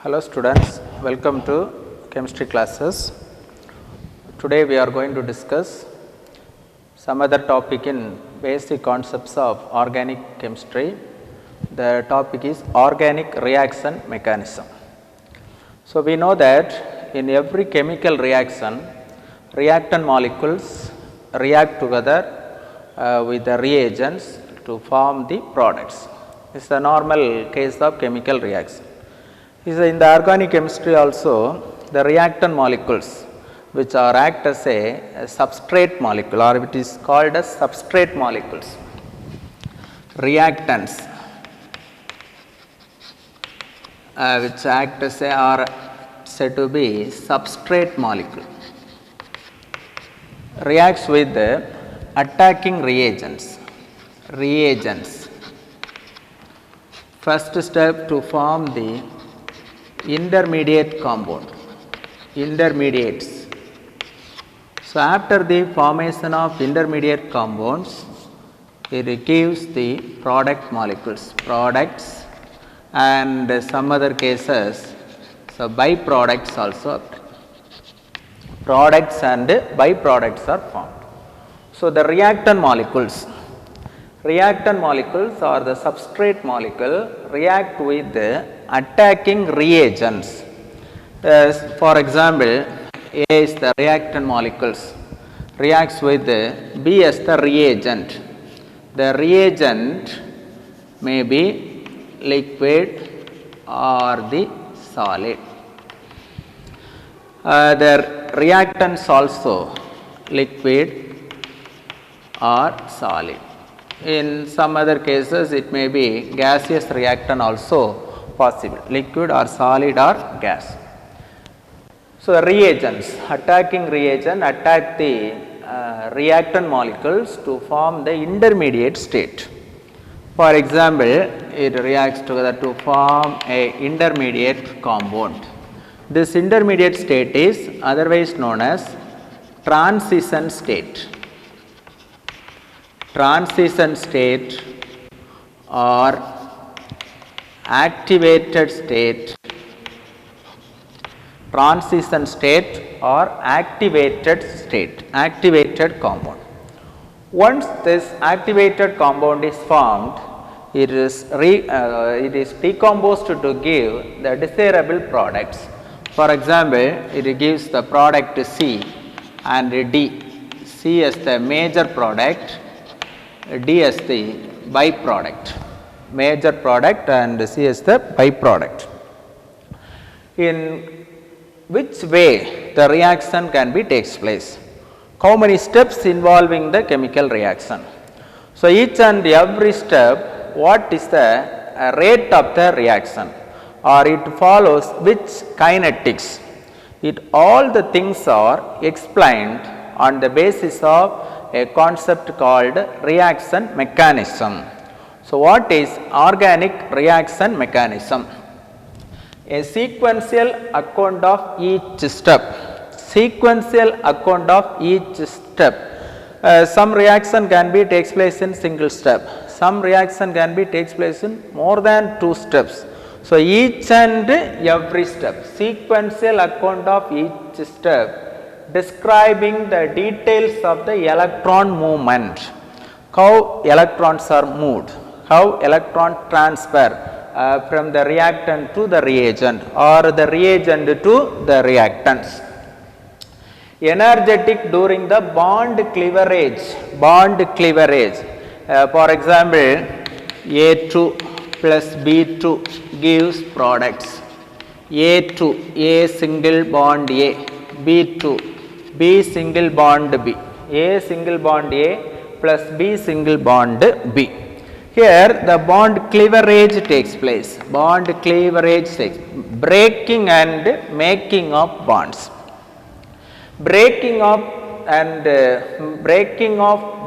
Hello students, welcome to chemistry classes. Today we are going to discuss some other topic in basic concepts of organic chemistry. The topic is organic reaction mechanism. So we know that in every chemical reaction, reactant molecules react together with the reagents to form the products. This is the normal case of chemical reaction. In the organic chemistry also, the reactant molecules which are act as a substrate molecule, or it is called as substrate molecules. Reactants which act as a are said to be substrate molecule, reacts with the attacking reagents. First step to form the intermediate compound, intermediates. So after the formation of intermediate compounds, it gives the product molecules, products, and some other cases, so byproducts also, products and byproducts are formed. So the reactant molecules or the substrate molecule react with the attacking reagents. For example, A is the reactant molecules, reacts with B as the reagent. The reagent may be liquid or the solid. The reactants also liquid or solid. In some other cases, it may be gaseous reactant also possible, liquid or solid or gas. So the reagents, attacking reagent attack the reactant molecules to form the intermediate state. For example, it reacts together to form a intermediate compound. This intermediate state is otherwise known as transition state. Transition state or activated state, transition state or activated state, activated compound. Once this activated compound is formed, it is decomposed to give the desirable products. For example, it gives the product C and D, C as the major product, D as the byproduct, major product and C as the byproduct. In which way the reaction can be takes place? How many steps involving the chemical reaction? So each and every step, what is the rate of the reaction, or it follows which kinetics? All the things are explained on the basis of a concept called reaction mechanism. So what is organic reaction mechanism? A sequential account of each step. Sequential account of each step. Some reaction can be takes place in single step. Some reaction can be takes place in more than 2 steps. So each and every step, sequential account of each step, describing the details of the electron movement, how electrons are moved, how electron transfer from the reactant to the reagent or the reagent to the reactants. Energetic during the bond cleavage. For example, A2 plus B2 gives products. A2, A single bond A, B2, B single bond B, A single bond A plus B single bond B. Here the bond cleavage takes place. Bond cleavage takes breaking and making of bonds. Breaking of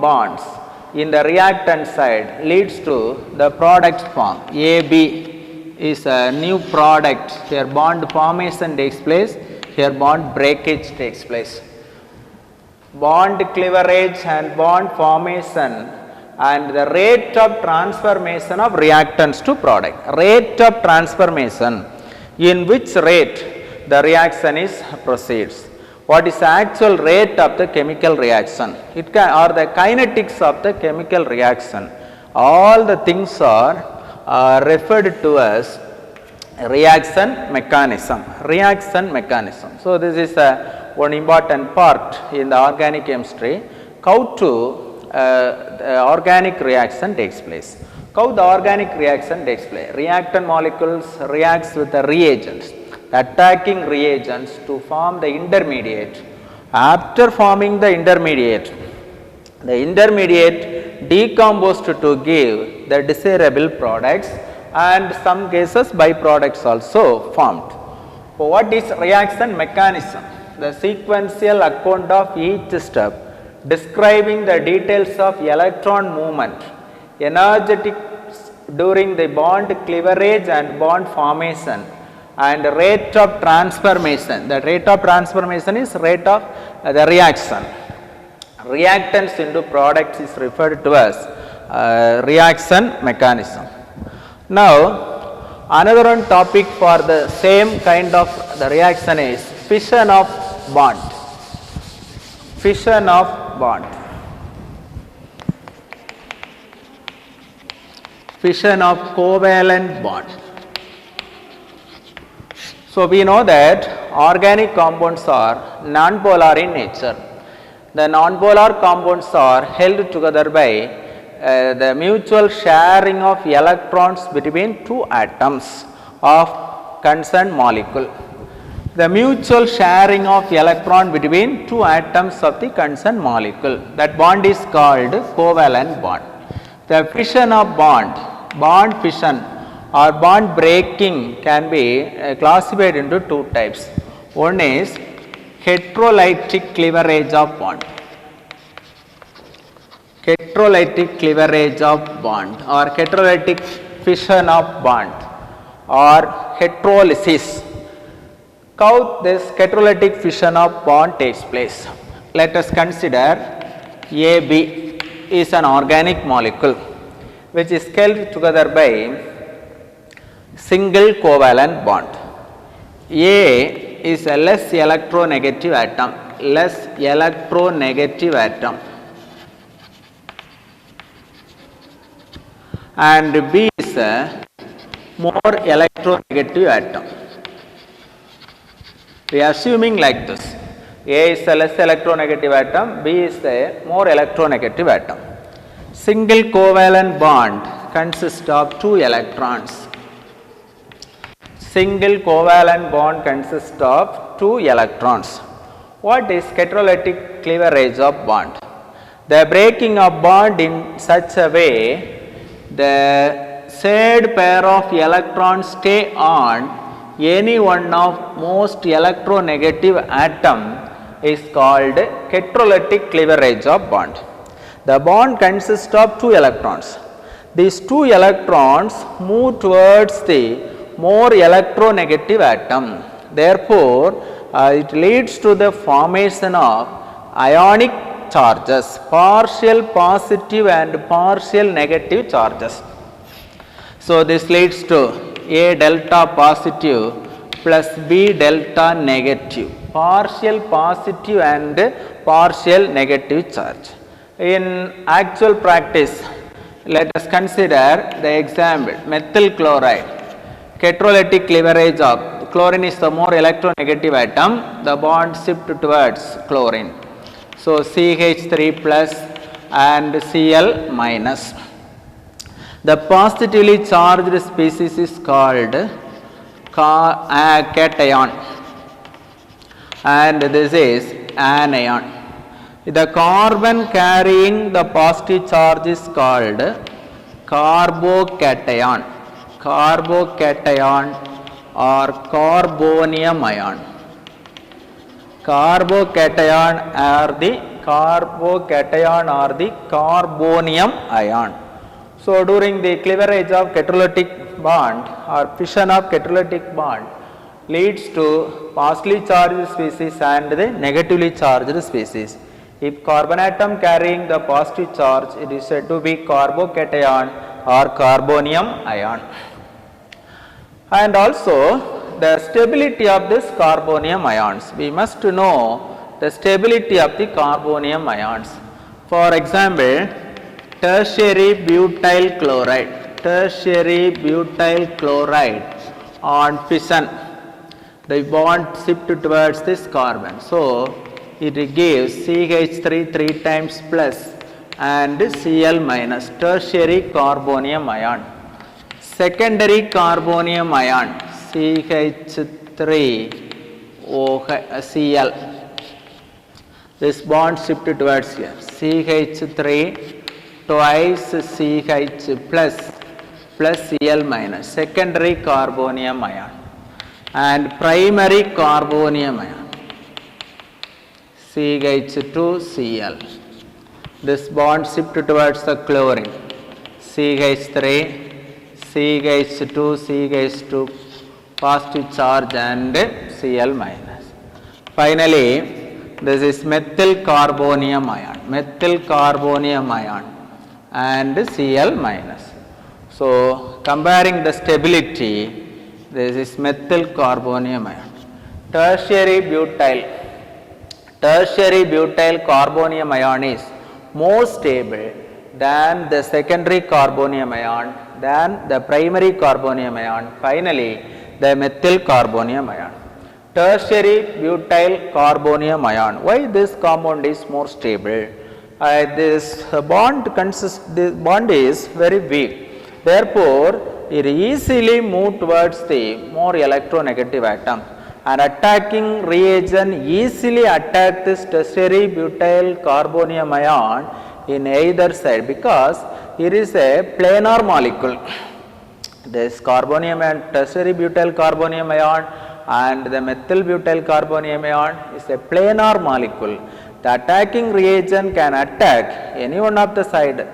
bonds in the reactant side leads to the product form. AB is a new product. Here bond formation takes place. Here bond breakage takes place. Bond cleavage and bond formation and the rate of transformation of reactants to product. Rate of transformation in which rate the reaction is proceeds. What is the actual rate of the chemical reaction? It can, or the kinetics of the chemical reaction. All the things are referred to as reaction mechanism. Reaction mechanism. So this is one important part in the organic chemistry. How to the organic reaction takes place. How the organic reaction takes place? Reactant molecules reacts with the reagents, attacking reagents to form the intermediate. After forming the intermediate decomposed to give the desirable products, and some cases byproducts also formed. So what is reaction mechanism? The sequential account of each step describing the details of electron movement, energetics during the bond cleavage and bond formation, and rate of transformation. The rate of transformation is rate of the reaction. Reactants into products is referred to as reaction mechanism. Now another one topic for the same kind of the reaction is fission of bond. Fission of bond. Fission of covalent bond. So we know that organic compounds are non-polar in nature. The non-polar compounds are held together by the mutual sharing of electrons between two atoms of concerned molecule. The mutual sharing of electron between two atoms of the concerned molecule, that bond is called covalent bond. The fission of bond fission or bond breaking can be classified into two types. One is heterolytic cleavage of bond. Heterolytic cleavage of bond or heterolytic fission of bond or heterolysis. How this heterolytic fission of bond takes place? Let us consider AB is an organic molecule which is held together by single covalent bond. A is a less electronegative atom, and B is a more electronegative atom. We are assuming like this: A is a less electronegative atom, B is a more electronegative atom. Single covalent bond consists of two electrons. Single covalent bond consists of two electrons. What is heterolytic cleavage of bond? The breaking of bond in such a way the shared pair of electrons stay on any one of most electronegative atom is called heterolytic cleavage of bond. The bond consists of two electrons. These two electrons move towards the more electronegative atom. Therefore, it leads to the formation of ionic charges, partial positive and partial negative charges. So this leads to A delta positive plus B delta negative, partial positive and partial negative charge. In actual practice, let us consider the example methyl chloride. Heterolytic cleavage of chlorine is the more electronegative atom, the bond shift towards chlorine. So CH3 plus and Cl minus. The positively charged species is called cation and this is anion. The carbon carrying the positive charge is called carbocation or carbonium ion. Carbocation or the carbonium ion. So during the cleavage of heterolytic bond or fission of heterolytic bond leads to positively charged species and the negatively charged species. If carbon atom carrying the positive charge, it is said to be carbocation or carbonium ion. And also the stability of this carbonium ions. We must know the stability of the carbonium ions. For example, tertiary butyl chloride on fission, the bond shift towards this carbon. So, it gives CH3 3 times plus and Cl minus, tertiary carbonium ion. Secondary carbonium ion, CH3 Cl. This bond shift towards here, CH3 twice CH plus Cl minus, secondary carbonium ion. And primary carbonium ion, CH2Cl. This bond shift towards the chlorine, CH3, CH2 positive charge and Cl minus. Finally, this is methyl carbonium ion and Cl minus. So, comparing the stability, this is methyl carbonium ion. Tertiary butyl carbonium ion is more stable than the secondary carbonium ion, than the primary carbonium ion, finally the methyl carbonium ion. Tertiary butyl carbonium ion, why this compound is more stable? This bond is very weak, therefore it easily move towards the more electronegative atom, and attacking reagent easily attack this tertiary butyl carbonium ion in either side, because it is a planar molecule. This carbonium and tertiary butyl carbonium ion and the methyl butyl carbonium ion is a planar molecule. The attacking reagent can attack any one of the side,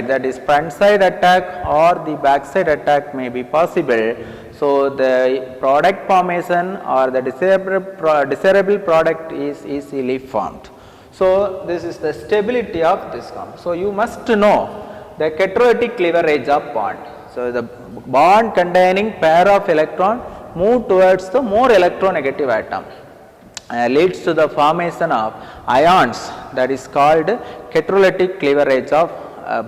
that is front side attack or the back side attack may be possible. So, the product formation or the desirable product is easily formed. So, this is the stability of this compound. So, you must know the catalytic cleavage of bond. So, the bond containing pair of electron move towards the more electronegative atom. Leads to the formation of ions, that is called catalytic cleavage of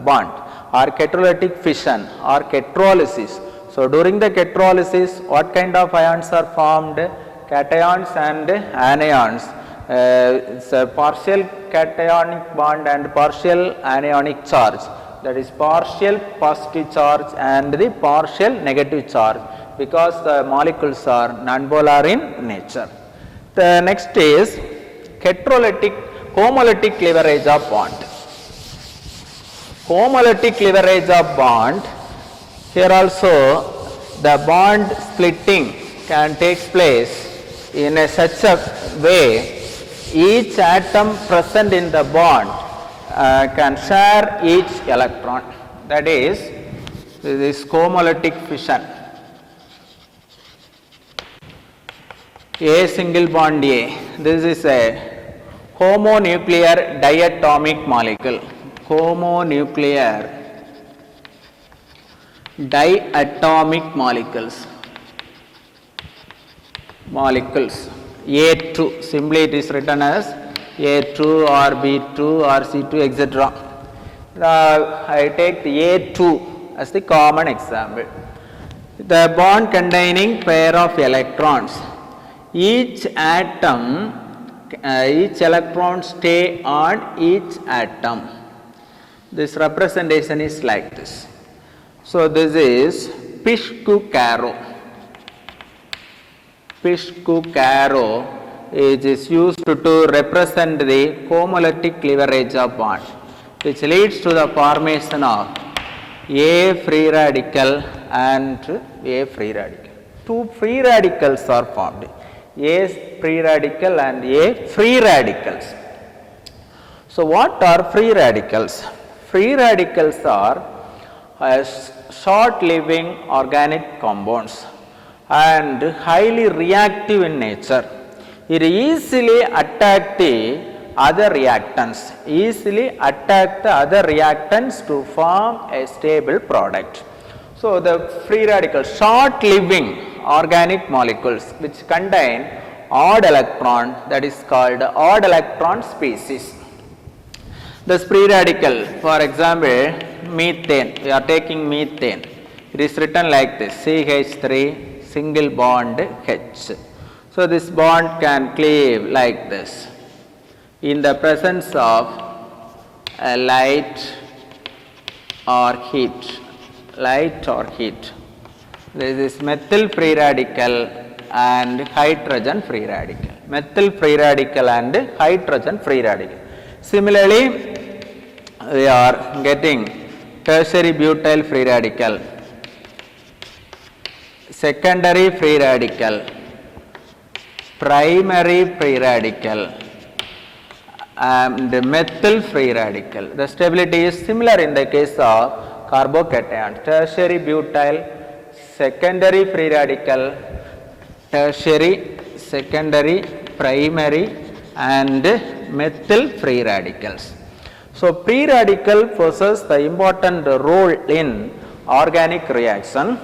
bond or catalytic fission or catalysis. So, during the catalysis, what kind of ions are formed? Cations and anions. It's a partial cationic bond and partial anionic charge, that is partial positive charge and the partial negative charge, because the molecules are nonpolar in nature. The next is homolytic cleavage of bond. Homolytic cleavage of bond, here also the bond splitting can take place in a such a way each atom present in the bond can share each electron, that is this homolytic fission. A single bond A, this is a homonuclear diatomic molecule, homonuclear diatomic molecules, A2, simply it is written as A2 or B2 or C2 etc. I take the A2 as the common example. The bond containing pair of electrons, each electron stay on each atom. This representation is like this. So, this is Pishku-Caro. Pishku-Caro is used to represent the homolytic cleavage of bond, which leads to the formation of A free radical and A free radical. Two free radicals are formed, A free radical and A free radicals. So, what are free radicals? Free radicals are short living organic compounds and highly reactive in nature. It easily attack the other reactants, to form a stable product. So, the free radicals, short living organic molecules which contain odd electron, that is called odd electron species. The free radical, for example, methane, we are taking methane, it is written like this, CH3 single bond H. So, this bond can cleave like this in the presence of a light or heat. This is methyl free radical and hydrogen free radical. Methyl free radical and hydrogen free radical. Similarly, we are getting tertiary butyl free radical, secondary free radical, primary free radical and methyl free radical. The stability is similar in the case of carbocation, tertiary butyl, secondary free radical, tertiary, secondary, primary and methyl free radicals. So, free radical possess the important role in organic reaction.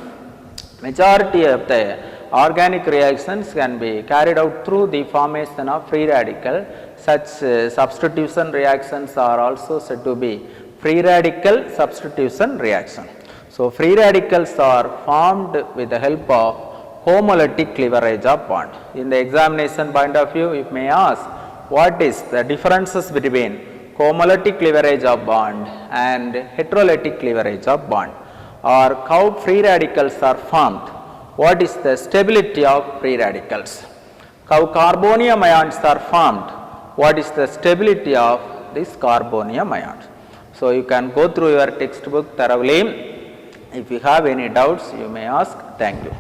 Majority of the organic reactions can be carried out through the formation of free radical. Such substitution reactions are also said to be free radical substitution reaction. So, free radicals are formed with the help of homolytic cleavage of bond. In the examination point of view, you may ask what is the differences between homolytic cleavage of bond and heterolytic cleavage of bond, or how free radicals are formed, what is the stability of free radicals, how carbonium ions are formed, what is the stability of these carbonium ions. So, you can go through your textbook thoroughly. If you have any doubts, you may ask. Thank you.